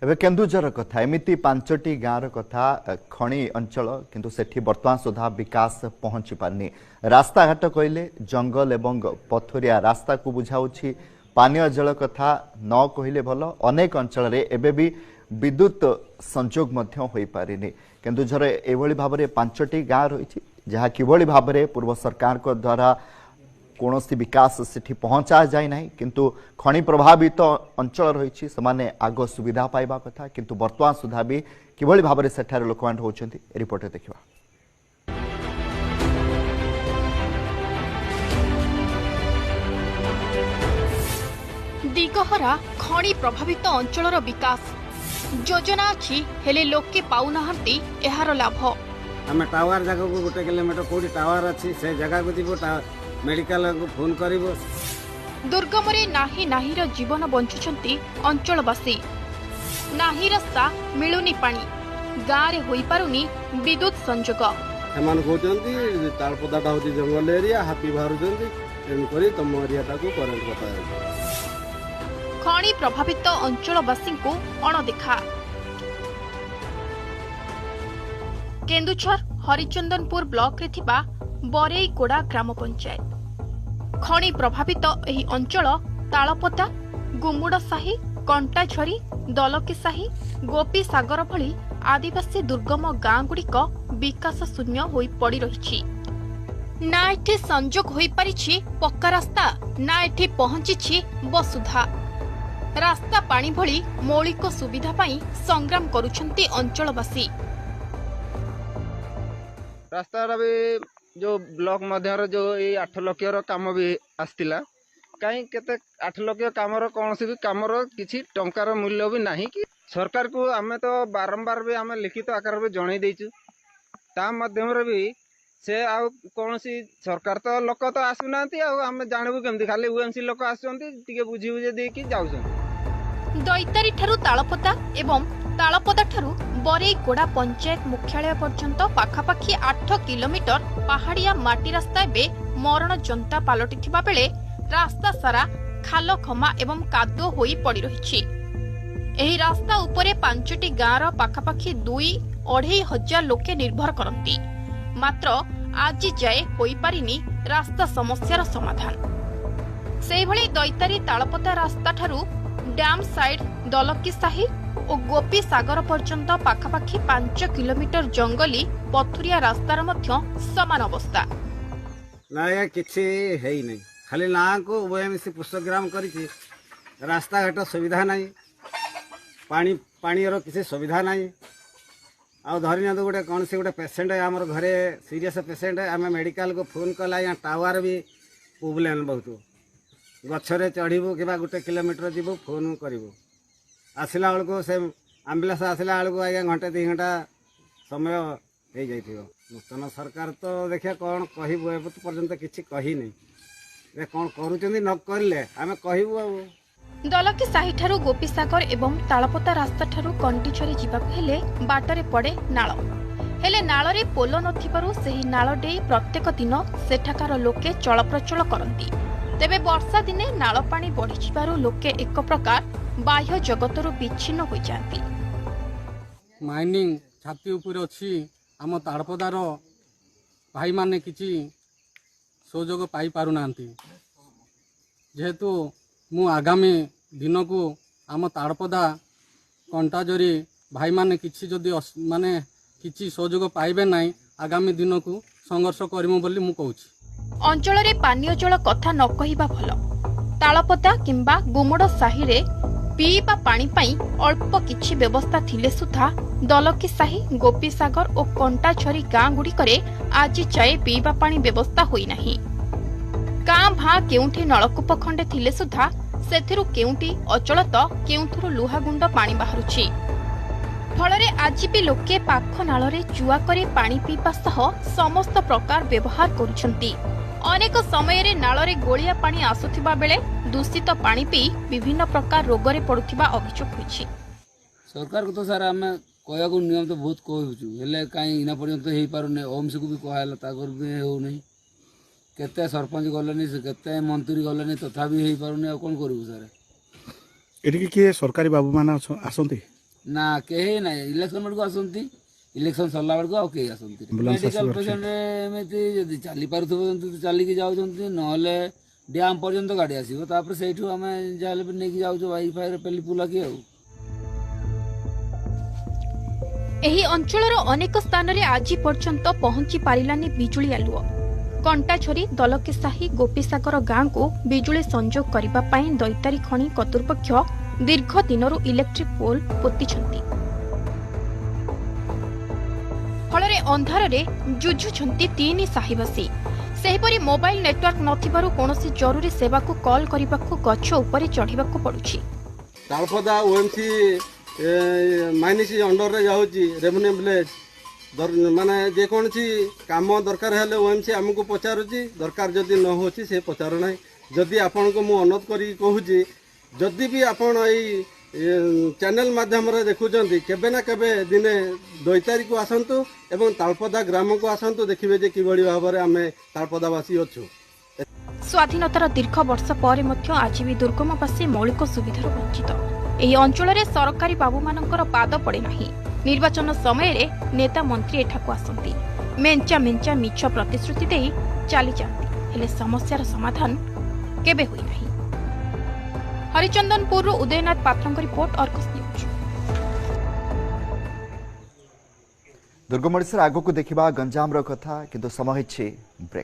एबे केन्दुझर कथा एमिति पांचटी गाँव कथा खणी अंचल किंतु सेठी वर्तमान सुधा विकास पहुंची पारनी रास्ता घाट कहले जंगल एवं पथुरिया रास्ता को बुझाउछि पानीय जल कथा न कहले भल अनेक अंचल रे एबे भी विद्युत संजोग मध्य होई पारिनी केन्दुझर एभली भाबरे पांचटी गाँव रही जहाँ किभली भाबरे पूर्व सरकार को द्वारा कौन विकास सेठी पहुंचा जाए ना किंतु खनि प्रभावित अंचल रही से आग सुविधा पाइबा कथा किंतु वर्तमान सुधा भी किभली भाबरे सेठारे लोक होउछंती रिपोर्ट देखिबा। दिगहरा खनि प्रभावित अंचलर विकास योजना अच्छी हेले लोके पाउनाहंती एहार लाभ आम टावर जगह को गोटे किलोमीटर कोडी टावर अच्छी से जगह को जीवो मेडिकल को फोन करिवो दुर्गमरे नाही नाहीर जीवन बंचुछंती अंचलवासी नाही रास्ता मिलुनी पानी गाँव रे होई पारुनी विद्युत संजोग सेमान कहउचंती तालपदाटा होती जंगल एरिया हाथी बाहरुचंती एन करी तम एरिया टाको करंट बता खनि प्रभावित अंचलवासी को अणदेखा केन्दुझर हरिचंदनपुर ब्लॉक रे थिबा बरेईकोड़ा ग्राम पंचायत खनि प्रभावित एही अंचल तालपदा गुमुड़साही कंटाझरी दलकीसाही गोपी सागर भली आदिवासी दुर्गम गाँ गुड़िक विकास शून्य होई पड़ी रही ना एठी संजोग होई परिछि पक्का रास्ता ना एठी पहुंची वसुधा रास्ता पानी भली मौलिक सुविधा पाई संग्राम करुछंती अंचलवासी रास्ता भी जो ब्लॉक मध्य जो ये 8 लाख काम भी आसला कहीं केते 8 लाख काम कौन भी काम किसी टंकार मूल्य भी नहीं कि सरकार को आमे तो बारंबार भी आमे लिखित आकार में जन देचु ता माध्यम भी से आउ कौन सरकार तो लोक तो आसुना आमे जानबू केमती खाली यूएमसी लोक आसुचंती बुझी बुझे देकी जाउछन दैतारी ठारू तालपदा एवं तालपदा ठारू बरेईकोड़ा पंचायत मुख्यालय पर्यंत पाखापाखि 8 किलोमीटर पहाड़िया माटी रास्ता एबे मरण जंता पलटिथिबा बेले रास्ता सारा खाल खमा एवं कादो होई पड़ी रहिछि एही रास्ता उपरे 5टी गाँर पाखापाखि 2-2.5 हजार लोके निर्भर करती मात्र आज जाए होई पारिनी रास्ता समस्यार समाधान सेही भली दैतारी तालपदा रास्ता ठारू डैम साइड दलकीसाही और गोपी सागर पर्यंत पाखापाखि 5 किलोमीटर जंगली पथुरिया रास्तार मध्य समान अवस्था ना या किछि है नहीं खाली ना को ओएमसी पुस्तकग्राम करिछि रास्ता घाट सुविधा नहीं पानी पानी रो किसी सुविधा नहीं आ धरि न गोटे कौन से गोटे पेशेंट है हमर घरे सीरियस पेशेंट है आम मेडिकल को फोन कला या टावर भी प्रोब्लेम बहुत गछरे चढ़ीबू कि गोटे किलोमीटर जीवू फोन करूँ आसला बेलू से आम्बुलांस आसला बेलू आज्ञा घंटे 2 घंटा समय हो जाइए नूतन सरकार तो देखिए कौन कहबू ए पर्यंत किसी कही नहीं कौन करुँच न करें आम कहबू आ दलकीसाही ठारू गोपीसागर एवं तालपदा रास्ता ठारू कंटीझरी जीवाक हेले बाटरे पड़े नाଳ हेले नाଳରେ पोल नथिबारु सेही नाଳ डेई प्रत्येक दिन सेठाकार लोके चलप्रचल करती तेबे वर्षा दिने नाଳ पानी बढ़ी जिबारु लोके एक प्रकार बाह्य जगतरु विच्छिन्न हो जाती माइनिंग छाती ऊपर अच्छी आम ताड़पदार भाई माने किसी सहयोग पाई पारु नांती जेहेतु मु आगामी दिन को आम ताड़पदा कंटाझरी भाई माने किसी जदि माने किसी सहयोग पाइबे नहीं आगामी दिन को संघर्ष करिमु बोली मु कहूची अंचल रे पानीय जल कथा न कहिबा भल तालपदा किंबा गुमुड़ साही रे पीवा पानी पाई अल्प किछि व्यवस्था थिले सुधा दलकीसाही गोपीसागर और कंटाझरी गाँ गुड़िकरे आज जाए पीवा पानी व्यवस्था होई नाही गाँ भाँ केउठी नलकूप खंडे थिले सुधा सेथिरु केउठी अचल तो केउथुरु लुहागुंड पानी बाहरुछि फलरे आज भी लोके पाख नाଳରେ चुआ करे पानी पीवा सह समस्त प्रकार व्यवहार करुछंती अनेक समय रे नाଳରେ गोलिया पानी आसुथिबा बेले दूषित पानी पी विभिन्न प्रकार रोगरे पड़ुथिबा अभियोग होइछि सरकार को तो सारा आम कहया को नियम तो बहुत कहूछु हेले काई इना पर्यंत हेई पारुने ओमसी को भी कहला ताकर भी हो नहीं केते सरपंच गलनी केते मंत्री गलनी तथा भी हेई पारुने कोन करू सारे एठी के सरकारी बाबू माना आसंती ନା କେହି ନାହିଁ ଇଲେକ୍ସନ ବେଳକୁ ଆସନ୍ତି ଇଲେକ୍ସନ ସରିଲା ବେଳକୁ ଆଉ କେହି ଆସନ୍ତି ମେଡିକାଲ ପେସେଣ୍ଟ ଏମିତି ଯଦି ଚାଲିପାରୁଥିବ ଯେମିତି ଚାଲିକି ଯାଉଛନ୍ତି ନହେଲେ ଡ୍ୟାମ୍ ପର୍ଯ୍ୟନ୍ତ ଗାଡ଼ି ଆସିବ ତାପରେ ସେଇଠୁ ଆମେ ଯାହାହେଲେ ବି ନେଇକି ଯାଉଛୁ ବାଇକ୍ ଫାଇରେ ପେଲି ପୁଲାକି ଆଉ। ଏହି ଅଞ୍ଚଳର ଅନେକ ସ୍ଥାନରେ ଆଜି ପର୍ଯ୍ୟନ୍ତ ପହଞ୍ଚି ପାରିଲାନି ବିଜୁଳି ଆଲୁଅ। କଣ୍ଟାଛରି ଦଲକିସାହି ଗୋପୀସାଗର ଗାଁକୁ ବିଜୁଳି ସଂଯୋଗ କରିବା ପାଇଁ ଦୈତାରୀ ଖଣି କର୍ତ୍ତୃପକ୍ଷ ଦୀର୍ଘ ଦିନରୁ ଇଲେକ୍ଟ୍ରିକ୍ ପୋଲ୍ ପୋତିଛନ୍ତି। ଫଳରେ ଅନ୍ଧାରରେ ଯୁଝୁଛନ୍ତି 3 ସାହିବାସୀ। ସେହିପରି ମୋବାଇଲ ନେଟୱାର୍କ ନଥିବାରୁ କୌଣସି ଜରୁରୀ ସେବାକୁ କଲ୍ କରିବାକୁ ଗଛ ଉପରେ ଚଢ଼ିବାକୁ ପଡୁଛି। ତାଳପଦା ଓଏମସି ମାଇନିସି ଅଣ୍ଡରରେ ଯାଉଛି ରେଭେନ୍ୟୁ ଭିଲେଜ ମାନେ ଯେକୌଣସି କାମ ଦରକାର ହେଲେ ଓଏମସି ଆମକୁ ପଚାରୁଛି ଦରକାର ଯଦି ନ ହେଉଛି ସେ ପଚାରୁ ନାହିଁ। ଯଦି ଆପଣଙ୍କୁ ମୁଁ ଅନୁରୋଧ କରିକି କହୁଛି ଯଦି ବି ଆପଣ ଏଇ ଚ୍ୟାନେଲ ମାଧ୍ୟମରେ ଦେଖୁଛନ୍ତି କେବେ ନା କେବେ ଦିନେ ଦୈତାରୀକୁ ଆସନ୍ତୁ ଏବଂ ତାଳପଦା ଗ୍ରାମକୁ ଆସନ୍ତୁ ଦେଖିବେ ଯେ କିଭଳି ଭାବରେ ଆମେ ତାଳପଦାବାସୀ ଅଛୁ। ସ୍ୱାଧୀନତାର ଦୀର୍ଘ ବର୍ଷ ପରେ ମଧ୍ୟ ଆଜି ବି ଦୁର୍ଗମବାସୀ ମୌଳିକ ସୁବିଧାରୁ ବଞ୍ଚିତ। ଏହି ଅଞ୍ଚଳରେ ସରକାରୀ ବାବୁମାନଙ୍କର ପାଦ ପଡ଼େ ନାହିଁ। ନିର୍ବାଚନ ସମୟରେ ନେତା ମନ୍ତ୍ରୀ ଏଠାକୁ ଆସନ୍ତି ମେଞ୍ଚା ମେଞ୍ଚା ମିଛ ପ୍ରତିଶ୍ରୁତି ଦେଇ ଚାଲିଯାଆନ୍ତି ହେଲେ ସମସ୍ୟାର ସମାଧାନ କେବେ ହୋଇନାହିଁ। ହରିଚନ୍ଦନପୁରରୁ ଉଦୟନାଥ ପାତ୍ରଙ୍କ ରିପୋର୍ଟ ଅର୍ଗସ୍ ନ୍ୟୁଜ୍। ଦୁର୍ଗମ ଓଡ଼ିଶାର ଆଗକୁ ଦେଖିବା ଗଞ୍ଜାମର କଥା କିନ୍ତୁ ସମୟ ହେଇଛି ବ୍ରେକ୍।